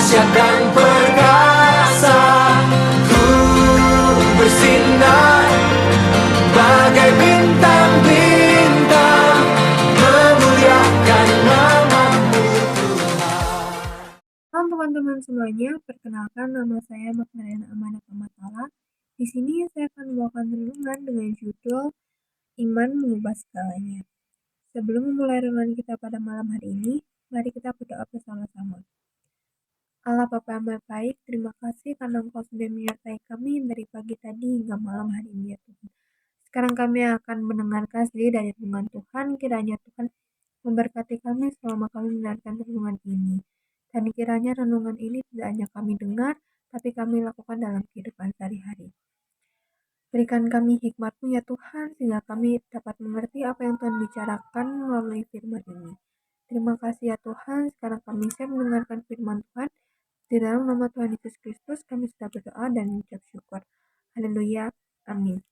dahsyat dan perkasa. Ku bersinar bagai bintang-bintang, memuliakan nama-Mu Tuhan. Halo teman-teman semuanya, perkenalkan nama saya Magdalena Amanat Amatala. Di sini saya akan membawakan renungan dengan judul Iman Mengubah Segalanya. Sebelum memulai renungan kita pada malam hari ini, mari kita berdoa bersama-sama. Allah Bapa yang baik, terima kasih karena Engkau sudah menyertai kami dari pagi tadi hingga malam hari ini ya Tuhan. Sekarang kami akan mendengarkan sendiri dari renungan Tuhan, kiranya Tuhan memberkati kami selama kami mendengarkan renungan ini. Dan kiranya renungan ini tidak hanya kami dengar, tapi kami lakukan dalam kehidupan sehari-hari. Berikan kami hikmat-Mu ya Tuhan, sehingga kami dapat mengerti apa yang Tuhan bicarakan melalui firman ini. Terima kasih ya Tuhan, sekarang kami siap mendengarkan firman Tuhan. Di dalam nama Tuhan Yesus Kristus kami sudah berdoa dan mengucap syukur. Haleluya, amin.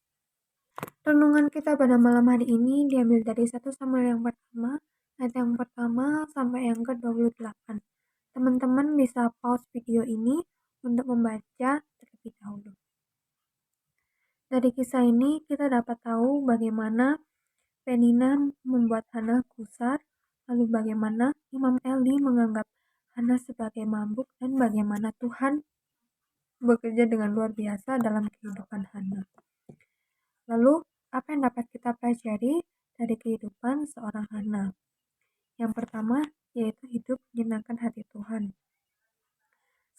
Renungan kita pada malam hari ini diambil dari 1 Samuel yang pertama, ayat yang pertama sampai yang ke-28. Teman-teman bisa pause video ini untuk membaca terlebih dahulu. Dari kisah ini kita dapat tahu bagaimana Penina membuat Hana gusar, lalu bagaimana Imam Eli menganggap Hana sebagai mabuk, dan bagaimana Tuhan bekerja dengan luar biasa dalam kehidupan Hana. Lalu, apa yang dapat kita pelajari dari kehidupan seorang Hana? Yang pertama, yaitu hidup menyenangkan hati Tuhan.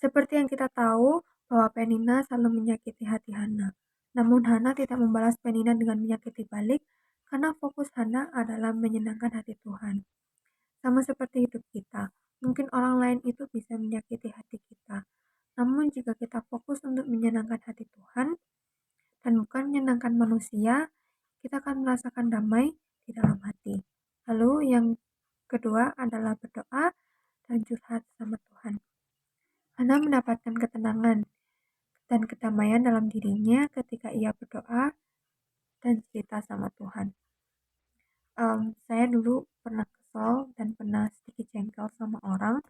Seperti yang kita tahu bahwa Penina selalu menyakiti hati Hana. Namun Hana tidak membalas Penina dengan menyakiti balik, karena fokus Hana adalah menyenangkan hati Tuhan. Sama seperti hidup kita, mungkin orang lain itu bisa menyakiti hati kita. Namun jika kita fokus untuk menyenangkan hati Tuhan, dan bukan menyenangkan manusia, kita akan merasakan damai di dalam hati. Lalu yang kedua adalah berdoa dan curhat sama Tuhan. Hana mendapatkan ketenangan dan kedamaian dalam dirinya ketika ia berdoa dan cerita sama Tuhan. Saya dulu pernah kesal dan pernah sedikit jengkel sama orang,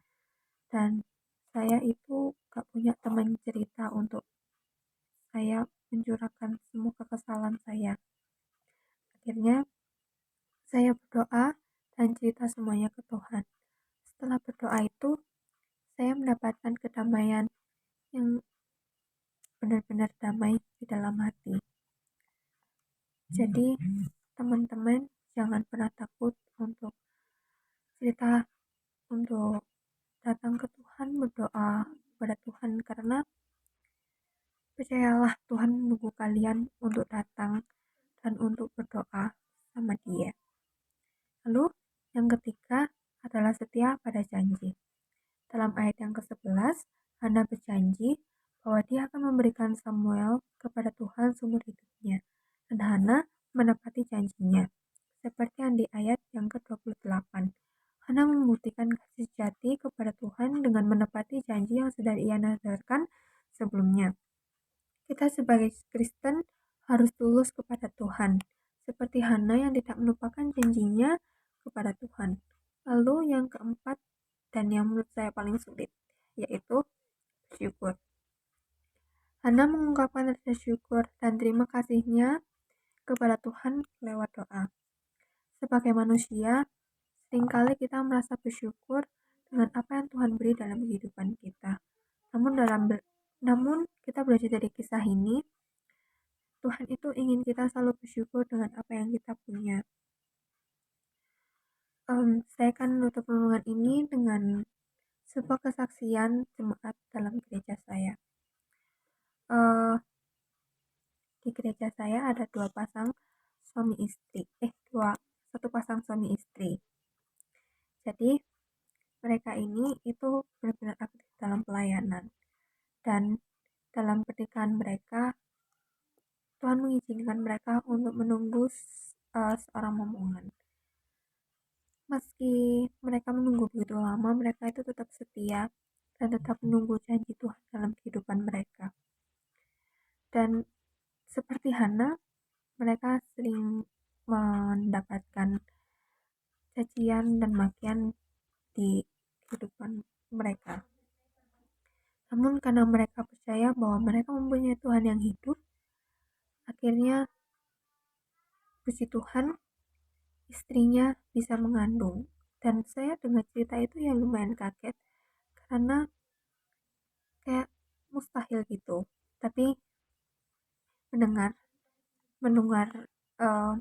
dan saya itu gak punya teman cerita untuk saya mencurahkan semua kekesalan saya. Akhirnya saya berdoa dan cerita semuanya ke Tuhan. Setelah berdoa itu, saya mendapatkan kedamaian yang benar-benar damai di dalam hati. Jadi, teman-teman jangan pernah takut untuk cerita, untuk datang ke Tuhan, berdoa kepada Tuhan, karena percayalah Tuhan menunggu kalian untuk datang dan untuk berdoa sama Dia. Lalu, yang ketiga adalah setia pada janji. Dalam ayat yang ke-11, Hana berjanji bahwa dia akan memberikan Samuel kepada Tuhan seumur hidupnya. Dan Hana menepati janjinya. Seperti yang di ayat yang ke-28. Hana membuktikan kasih sejati kepada Tuhan dengan menepati janji yang sudah ia nadarkan sebelumnya. Kita sebagai Kristen harus tulus kepada Tuhan, seperti Hana yang tidak melupakan janjinya kepada Tuhan. Lalu yang keempat, dan yang menurut saya paling sulit, yaitu bersyukur. Hana mengungkapkan rasa syukur dan terima kasihnya kepada Tuhan lewat doa. Sebagai manusia, seringkali kita merasa bersyukur dengan apa yang Tuhan beri dalam kehidupan kita. Namun kita belajar dari kisah ini, Tuhan itu ingin kita selalu bersyukur dengan apa yang kita punya. Saya akan menutup renungan ini dengan sebuah kesaksian jemaat dalam gereja saya. Di gereja saya ada satu pasang suami istri. Jadi mereka ini itu benar-benar aktif dalam pelayanan, dan dalam pernikahan mereka Tuhan mengizinkan mereka untuk menunggu seorang momongan. Meski mereka menunggu begitu lama, mereka itu tetap setia dan tetap menunggu janji Tuhan dalam kehidupan mereka. Dan seperti Hana, mereka sering mendapatkan cacian dan makian di kehidupan mereka. Namun karena mereka percaya bahwa mereka mempunyai Tuhan yang hidup, akhirnya puji Tuhan istrinya bisa mengandung. Dan saya dengar cerita itu ya lumayan kaget karena kayak mustahil gitu. Tapi mendengar mendengar eh,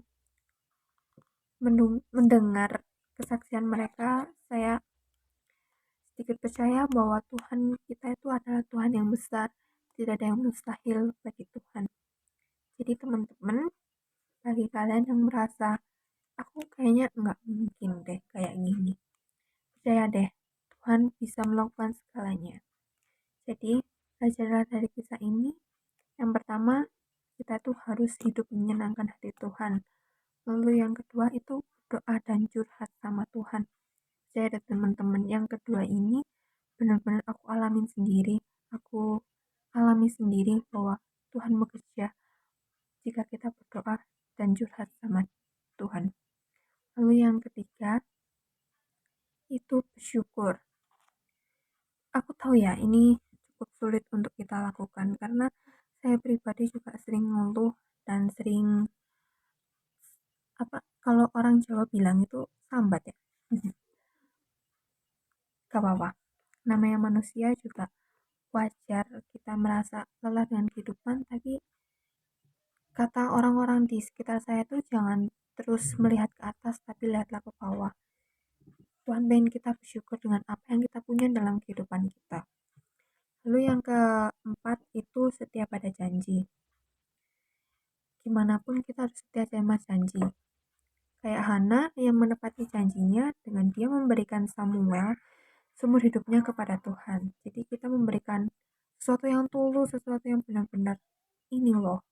mendengar kesaksian mereka, saya sedikit percaya bahwa Tuhan kita itu adalah Tuhan yang besar, tidak ada yang mustahil bagi Tuhan. Jadi teman-teman, bagi kalian yang merasa aku kayaknya nggak mungkin deh kayak gini, percaya deh, Tuhan bisa melakukan segalanya. Jadi belajarlah dari kisah ini. Yang pertama, kita tuh harus hidup menyenangkan hati Tuhan. Lalu yang kedua itu doa dan curhat sama Tuhan. Saya ada teman-teman yang kedua ini benar-benar aku alamin sendiri. Aku alami sendiri bahwa Tuhan bekerja jika kita berdoa dan curhat sama Tuhan. Lalu yang ketiga itu bersyukur. Aku tahu ya ini cukup sulit untuk kita lakukan karena saya pribadi juga sering ngeluh dan sering kalau orang Jawa bilang itu sambat ya. Gak apa-apa. Namanya manusia juga wajar kita merasa lelah dengan kehidupan, tapi kata orang-orang di sekitar saya tuh jangan terus melihat ke atas tapi lihatlah ke bawah. Tuhan pengen kita bersyukur dengan apa yang kita punya dalam kehidupan kita. Lalu yang keempat itu setia pada janji. Gimana pun kita harus setia sama janji. Kayak Hana yang menepati janjinya dengan dia memberikan Samuel seumur hidupnya kepada Tuhan. Jadi kita memberikan sesuatu yang tulus, sesuatu yang benar-benar ini loh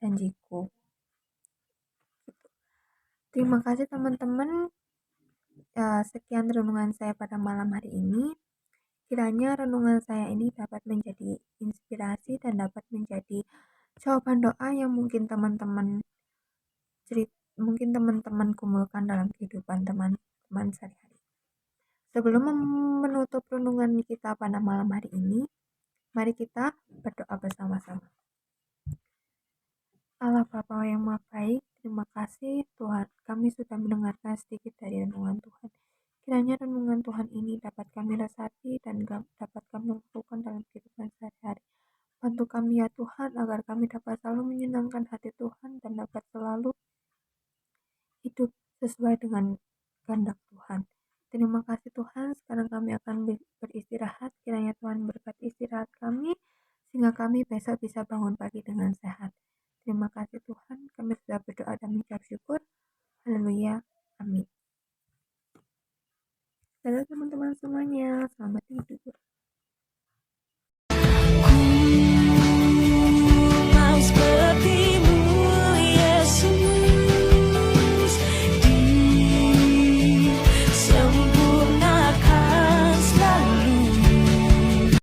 janjiku. Terima kasih teman-teman. Sekian renungan saya pada malam hari ini. Kiranya renungan saya ini dapat menjadi inspirasi dan dapat menjadi jawaban doa yang mungkin teman-teman kumpulkan dalam kehidupan teman-teman sehari-hari. Sebelum menutup renungan kita pada malam hari ini, mari kita berdoa bersama-sama. Allah Bapa yang Maha Baik, terima kasih Tuhan, kami sudah mendengarkan sedikit dari renungan Tuhan. Kiranya renungan Tuhan ini dapat kami resapi dan dapat kami lakukan dalam kehidupan sehari-hari. Bantu kami ya Tuhan, agar kami dapat selalu menyenangkan hati Tuhan dan dapat selalu hidup sesuai dengan kehendak Tuhan. Terima kasih Tuhan, sekarang kami akan beristirahat. Kiranya Tuhan berkati istirahat kami, sehingga kami besok bisa bangun pagi dengan sehat. Terima kasih Tuhan, kami sudah berdoa dan mengucap syukur. Haleluya, amin. Halo teman-teman semuanya, selamat tidur.